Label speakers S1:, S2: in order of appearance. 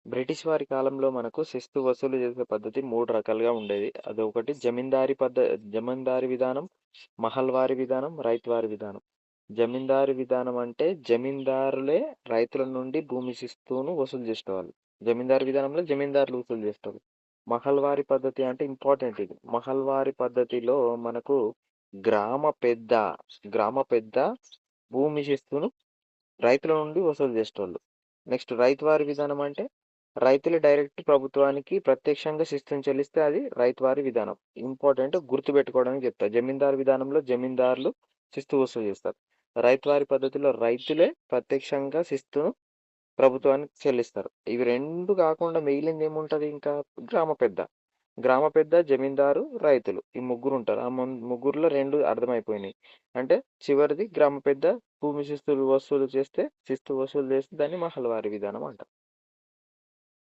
S1: British వారి కాలంలో మనకు శిస్తు వసూలు చేసే పద్ధతి 3 రకాలుగా ఉండేది. అదొకటి జమీందారీ విధానం, మహల్వారీ విధానం, రైతువారీ విధానం. జమీందారీ విధానం అంటే జమీందారులే రైతుల నుండి భూమి శిస్తును వసూలు చేసేవాళ్ళు. జమీందారీ విధానంలో జమీందారులు వసూలు చేస్తారు. మహల్వారీ పద్ధతి అంటే ఇంపార్టెంట్ ఇది. మహల్వారీ పద్ధతిలో మనకు గ్రామ పెద్ద గ్రామ పెద్ద భూమి శిస్తును రైతుల నుండి వసూలు చేసేటోళ్ళు. నెక్స్ట్ రైతువారీ విధానం అంటే రైతులు డైరెక్ట్ ప్రభుత్వానికి ప్రత్యక్షంగా శిస్తుని చెల్లిస్తే అది రైతువారీ విధానం. ఇంపార్టెంట్ గుర్తుపెట్టుకోవడానికి చెప్తా. జమీందారు విధానంలో జమీందారులు శిస్తు వసూలు చేస్తారు. రైతువారీ పద్ధతిలో రైతులే ప్రత్యక్షంగా శిస్తును ప్రభుత్వానికి చెల్లిస్తారు. ఇవి రెండు కాకుండా మిగిలింది ఏముంటది ఇంకా? గ్రామ పెద్ద. గ్రామ పెద్ద, జమీందారు, రైతులు ఈ ముగ్గురు ఉంటారు. ఆ ముగ్గురులో రెండు అర్థమైపోయినాయి. అంటే చివరిది గ్రామ పెద్ద భూమి శిస్తు వసూలు చేస్తే దాన్ని మహల్వారీ విధానం అంటారు.